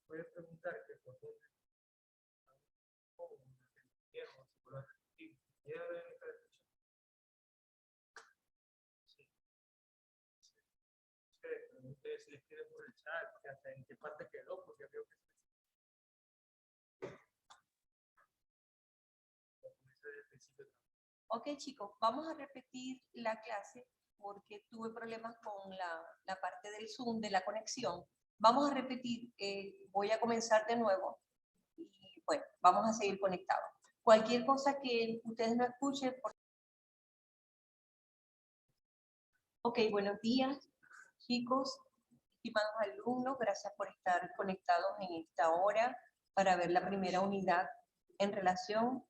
puede preguntar que por dónde ustedes les piden por el chat, que hasta en qué parte quedó, porque veo que Ok, chicos, vamos a repetir la clase porque tuve problemas con la parte del Zoom, de la conexión. Vamos a repetir, voy a comenzar de nuevo y bueno, vamos a seguir conectados. Cualquier cosa que ustedes no escuchen. Ok, buenos días, chicos, estimados alumnos, gracias por estar conectados en esta hora para ver la primera unidad en relación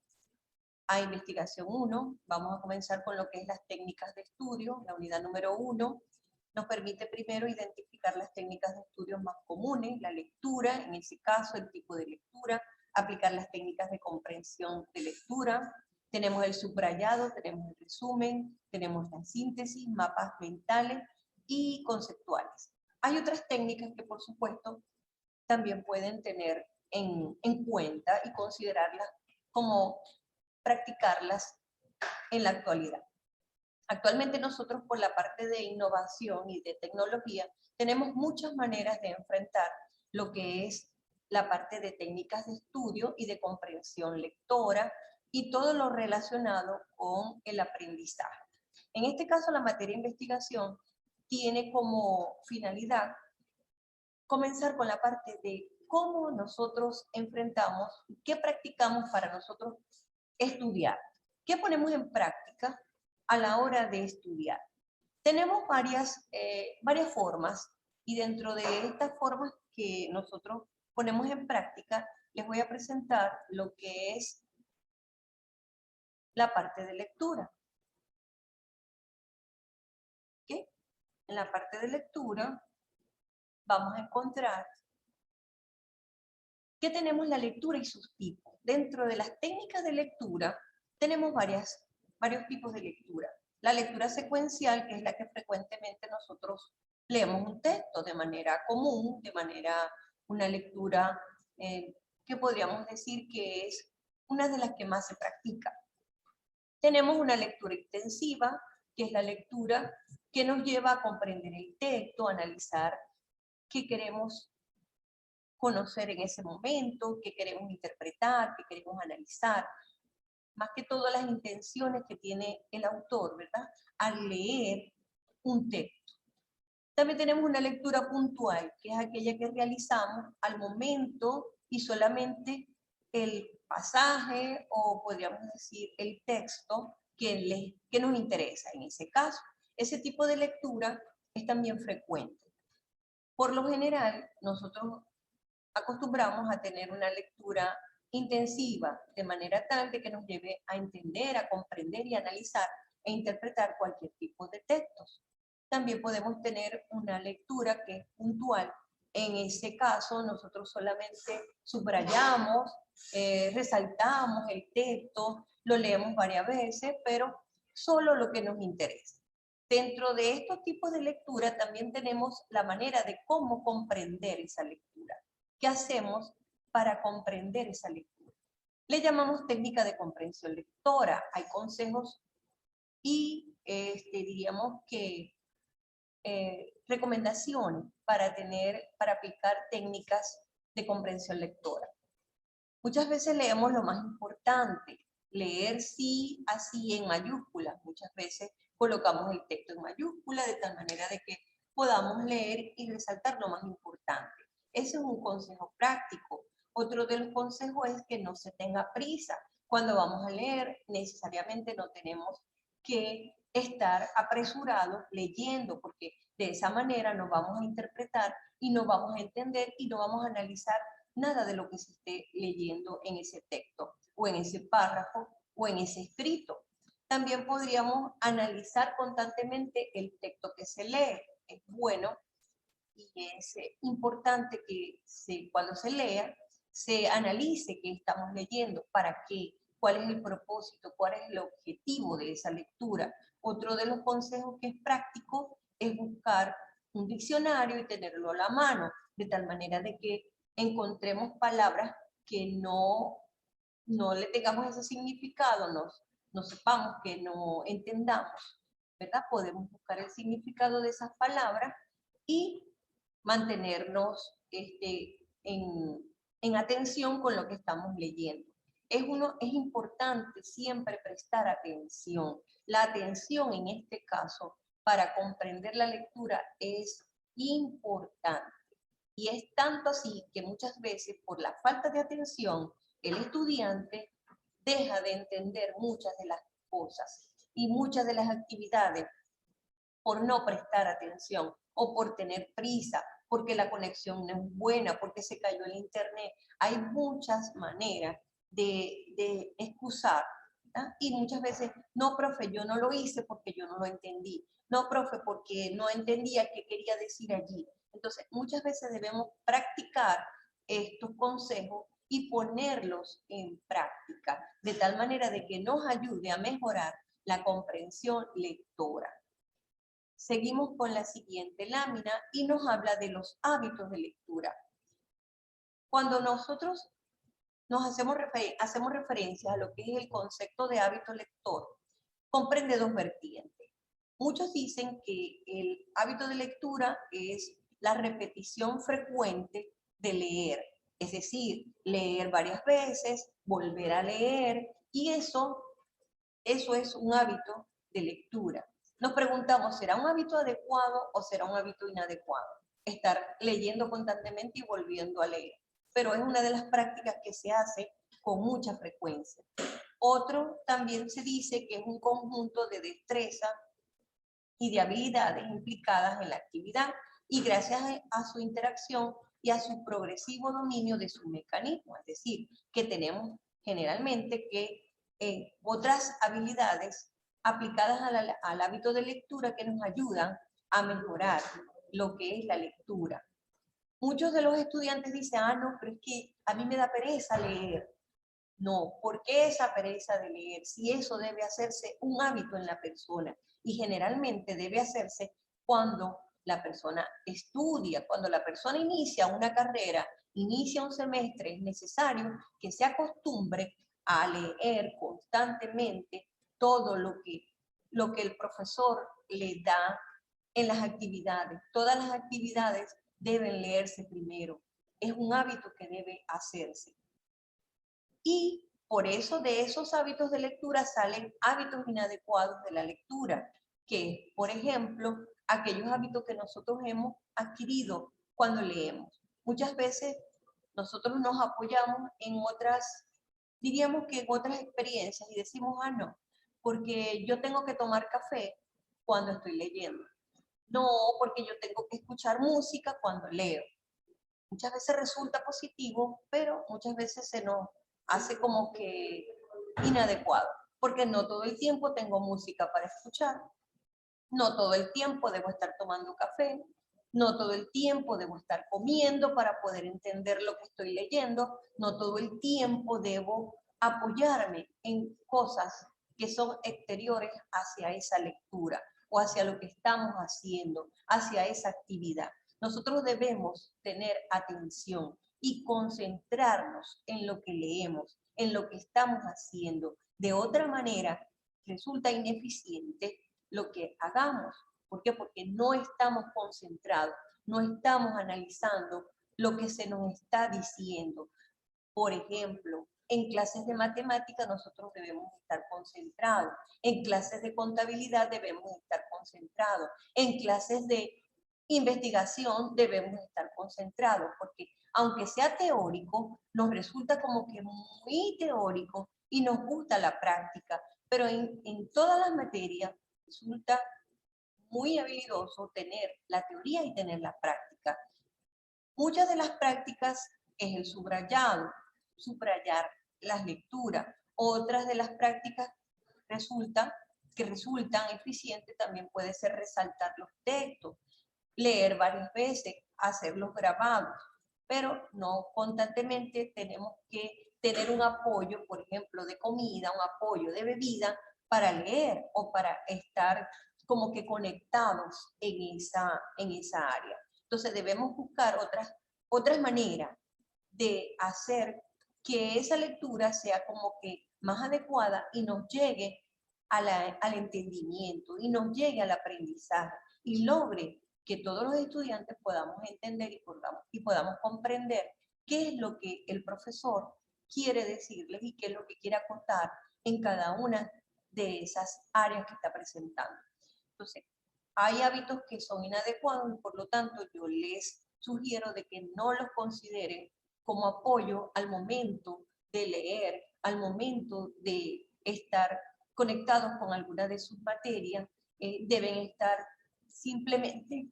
a investigación 1. Vamos a comenzar con lo que es las técnicas de estudio. La unidad número 1 nos permite primero identificar las técnicas de estudio más comunes, la lectura, en ese caso el tipo de lectura, aplicar las técnicas de comprensión de lectura. Tenemos el subrayado, tenemos el resumen, tenemos la síntesis, mapas mentales y conceptuales. Hay otras técnicas que, por supuesto, también pueden tener en cuenta y considerarlas como practicarlas en la actualidad. Actualmente nosotros, por la parte de innovación y de tecnología, tenemos muchas maneras de enfrentar lo que es la parte de técnicas de estudio y de comprensión lectora y todo lo relacionado con el aprendizaje. En este caso, la materia de investigación tiene como finalidad comenzar con la parte de cómo nosotros enfrentamos, qué practicamos para nosotros estudiar. ¿Qué ponemos en práctica a la hora de estudiar? Tenemos varias formas y dentro de estas formas que nosotros ponemos en práctica, les voy a presentar lo que es la parte de lectura. ¿Okay? En la parte de lectura vamos a encontrar que tenemos la lectura y sus tipos. Dentro de las técnicas de lectura tenemos varios tipos de lectura. La lectura secuencial, que es la que frecuentemente nosotros leemos un texto de manera común, de manera, una lectura que podríamos decir que es una de las que más se practica. Tenemos una lectura intensiva, que es la lectura que nos lleva a comprender el texto, a analizar qué queremos conocer en ese momento, qué queremos interpretar, qué queremos analizar, más que todo las intenciones que tiene el autor, ¿verdad?, al leer un texto. También tenemos una lectura puntual, que es aquella que realizamos al momento y solamente el pasaje, o podríamos decir el texto que nos interesa en ese caso. Ese tipo de lectura es también frecuente. Por lo general, nosotros acostumbramos a tener una lectura intensiva, de manera tal de que nos lleve a entender, a comprender y analizar e interpretar cualquier tipo de textos. También podemos tener una lectura que es puntual. En ese caso, nosotros solamente subrayamos, resaltamos el texto, lo leemos varias veces, pero solo lo que nos interesa. Dentro de estos tipos de lectura también tenemos la manera de cómo comprender esa lectura. ¿Qué hacemos para comprender esa lectura? Le llamamos técnica de comprensión lectora. Hay consejos y diríamos que recomendaciones para aplicar técnicas de comprensión lectora. Muchas veces leemos lo más importante, leer sí, así en mayúsculas. Muchas veces colocamos el texto en mayúscula de tal manera de que podamos leer y resaltar lo más importante. Ese es un consejo práctico. Otro de los consejos es que no se tenga prisa. Cuando vamos a leer, necesariamente no tenemos que estar apresurados leyendo, porque de esa manera nos vamos a interpretar y no vamos a entender y no vamos a analizar nada de lo que se esté leyendo en ese texto, o en ese párrafo, o en ese escrito. También podríamos analizar constantemente el texto que se lee. Es bueno y es importante que cuando se lea, se analice qué estamos leyendo, para qué, cuál es el propósito, cuál es el objetivo de esa lectura. Otro de los consejos que es práctico es buscar un diccionario y tenerlo a la mano, de tal manera de que encontremos palabras que no le tengamos ese significado, no sepamos, que no entendamos, ¿verdad? Podemos buscar el significado de esas palabras y mantenernos en atención con lo que estamos leyendo. Es importante siempre prestar atención. La atención en este caso, para comprender la lectura, es importante. Y es tanto así que muchas veces, por la falta de atención, el estudiante deja de entender muchas de las cosas y muchas de las actividades por no prestar atención o por tener prisa, porque la conexión no es buena, porque se cayó el internet. Hay muchas maneras de excusar, ¿verdad? Y muchas veces, no, profe, yo no lo hice porque yo no lo entendí. No, profe, porque no entendía qué quería decir allí. Entonces, muchas veces debemos practicar estos consejos y ponerlos en práctica, de tal manera de que nos ayude a mejorar la comprensión lectora. Seguimos con la siguiente lámina y nos habla de los hábitos de lectura. Cuando nosotros hacemos referencia a lo que es el concepto de hábito lector, comprende dos vertientes. Muchos dicen que el hábito de lectura es la repetición frecuente de leer, es decir, leer varias veces, volver a leer, y eso es un hábito de lectura. Nos preguntamos, ¿será un hábito adecuado o será un hábito inadecuado? Estar leyendo constantemente y volviendo a leer. Pero es una de las prácticas que se hace con mucha frecuencia. Otro también se dice que es un conjunto de destreza y de habilidades implicadas en la actividad, y gracias a su interacción y a su progresivo dominio de su mecanismo. Es decir, que tenemos generalmente que otras habilidades aplicadas al hábito de lectura que nos ayudan a mejorar lo que es la lectura. Muchos de los estudiantes dicen, no, pero es que a mí me da pereza leer. No, ¿por qué esa pereza de leer? Si eso debe hacerse un hábito en la persona, y generalmente debe hacerse cuando la persona estudia, cuando la persona inicia una carrera, inicia un semestre, es necesario que se acostumbre a leer constantemente todo lo que el profesor le da en las actividades. Todas las actividades deben leerse primero. Es un hábito que debe hacerse. Y por eso de esos hábitos de lectura salen hábitos inadecuados de la lectura, que, por ejemplo, aquellos hábitos que nosotros hemos adquirido cuando leemos. Muchas veces nosotros nos apoyamos en otras, diríamos que en otras experiencias, y decimos, no, porque yo tengo que tomar café cuando estoy leyendo. No, porque yo tengo que escuchar música cuando leo. Muchas veces resulta positivo, pero muchas veces se nos hace como que inadecuado, porque no todo el tiempo tengo música para escuchar, no todo el tiempo debo estar tomando café, no todo el tiempo debo estar comiendo para poder entender lo que estoy leyendo, no todo el tiempo debo apoyarme en cosas que son exteriores hacia esa lectura o hacia lo que estamos haciendo, hacia esa actividad. Nosotros debemos tener atención y concentrarnos en lo que leemos, en lo que estamos haciendo. De otra manera, resulta ineficiente lo que hagamos. ¿Por qué? Porque no estamos concentrados, no estamos analizando lo que se nos está diciendo. Por ejemplo, en clases de matemática nosotros debemos estar concentrados, en clases de contabilidad debemos estar concentrados, en clases de investigación debemos estar concentrados, porque aunque sea teórico, nos resulta como que muy teórico y nos gusta la práctica, pero en todas las materias resulta muy habilidoso tener la teoría y tener la práctica. Muchas de las prácticas es el subrayado, subrayar las lecturas. Otras de las prácticas resultan eficientes también puede ser resaltar los textos, leer varias veces, hacer los grabados, pero no constantemente tenemos que tener un apoyo, por ejemplo, de comida, un apoyo de bebida para leer o para estar como que conectados en esa área. Entonces debemos buscar otras maneras de hacer que esa lectura sea como que más adecuada y nos llegue al entendimiento y nos llegue al aprendizaje y logre que todos los estudiantes podamos entender y podamos comprender qué es lo que el profesor quiere decirles y qué es lo que quiere acotar en cada una de esas áreas que está presentando. Entonces, hay hábitos que son inadecuados y por lo tanto yo les sugiero de que no los consideren como apoyo al momento de leer, al momento de estar conectados con alguna de sus materias. Deben estar simplemente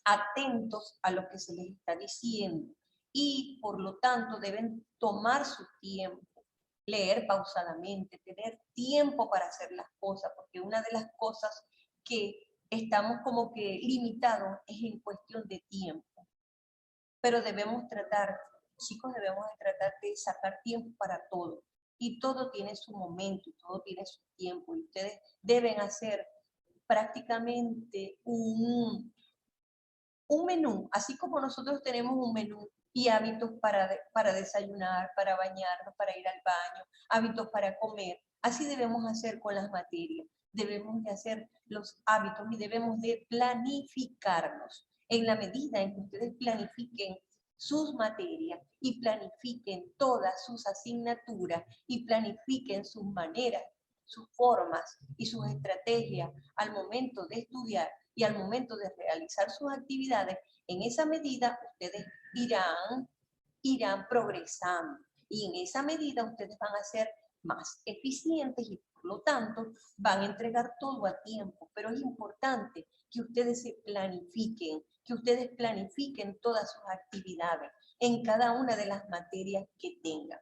atentos a lo que se les está diciendo y por lo tanto deben tomar su tiempo, leer pausadamente, tener tiempo para hacer las cosas, porque una de las cosas que estamos como que limitados es en cuestión de tiempo. Pero debemos tratar, chicos, debemos de tratar de sacar tiempo para todo. Y todo tiene su momento, todo tiene su tiempo. Y ustedes deben hacer prácticamente un menú, así como nosotros tenemos un menú y hábitos para desayunar, para bañarnos, para ir al baño, hábitos para comer. Así debemos hacer con las materias. Debemos de hacer los hábitos y debemos de planificarnos. En la medida en que ustedes planifiquen sus materias y planifiquen todas sus asignaturas y planifiquen sus maneras, sus formas y sus estrategias al momento de estudiar y al momento de realizar sus actividades, en esa medida ustedes irán progresando y en esa medida ustedes van a ser más eficientes y por lo tanto van a entregar todo a tiempo, pero es importante que ustedes se planifiquen, que ustedes planifiquen todas sus actividades en cada una de las materias que tengan.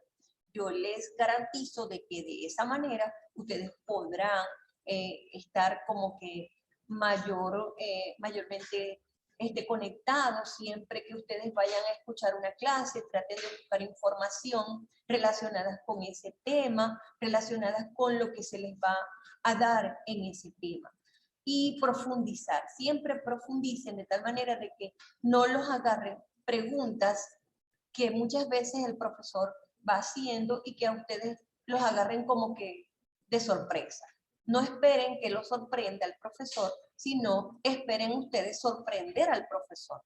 Yo les garantizo de que de esa manera ustedes podrán estar como que mayormente conectados. Siempre que ustedes vayan a escuchar una clase, traten de buscar información relacionada con ese tema, relacionada con lo que se les va a dar en ese tema. Y profundizar, siempre profundicen de tal manera de que no los agarren preguntas que muchas veces el profesor va haciendo y que a ustedes los agarren como que de sorpresa. No esperen que lo sorprenda el profesor, sino esperen ustedes sorprender al profesor.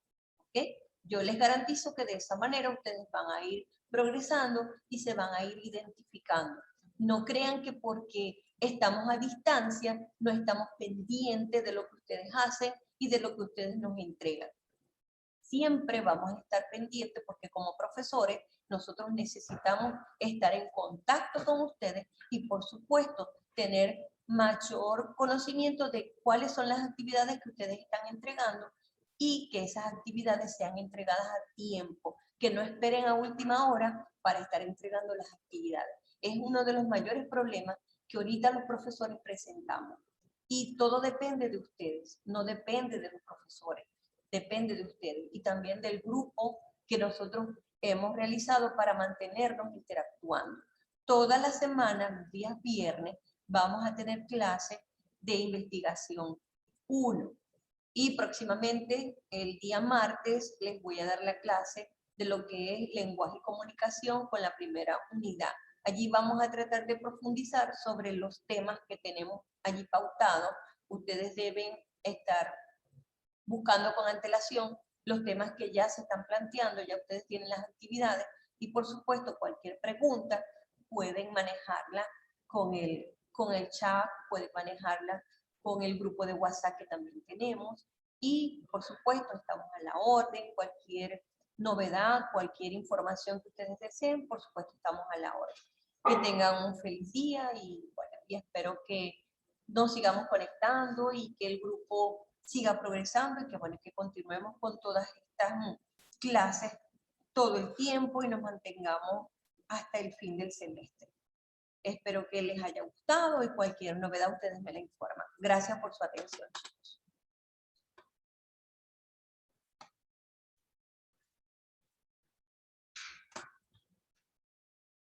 ¿Okay? Yo les garantizo que de esa manera ustedes van a ir progresando y se van a ir identificando. No crean que porque estamos a distancia no estamos pendientes de lo que ustedes hacen y de lo que ustedes nos entregan. Siempre vamos a estar pendientes porque como profesores nosotros necesitamos estar en contacto con ustedes y por supuesto tener mayor conocimiento de cuáles son las actividades que ustedes están entregando y que esas actividades sean entregadas a tiempo, que no esperen a última hora para estar entregando las actividades. Es uno de los mayores problemas que ahorita los profesores presentamos. Y todo depende de ustedes, no depende de los profesores, depende de ustedes y también del grupo que nosotros hemos realizado para mantenernos interactuando. Toda la semana, los días viernes, vamos a tener clases de investigación 1. Y próximamente, el día martes, les voy a dar la clase de lo que es lenguaje y comunicación con la primera unidad. Allí vamos a tratar de profundizar sobre los temas que tenemos allí pautados. Ustedes deben estar buscando con antelación los temas que ya se están planteando, ya ustedes tienen las actividades y por supuesto cualquier pregunta pueden manejarla con el chat, pueden manejarla con el grupo de WhatsApp que también tenemos y por supuesto estamos a la orden, cualquier novedad, cualquier información que ustedes deseen, por supuesto estamos a la orden. Que tengan un feliz día y, bueno, y espero que nos sigamos conectando y que el grupo siga progresando y que, bueno, que continuemos con todas estas clases todo el tiempo y nos mantengamos hasta el fin del semestre. Espero que les haya gustado y cualquier novedad ustedes me la informan. Gracias por su atención.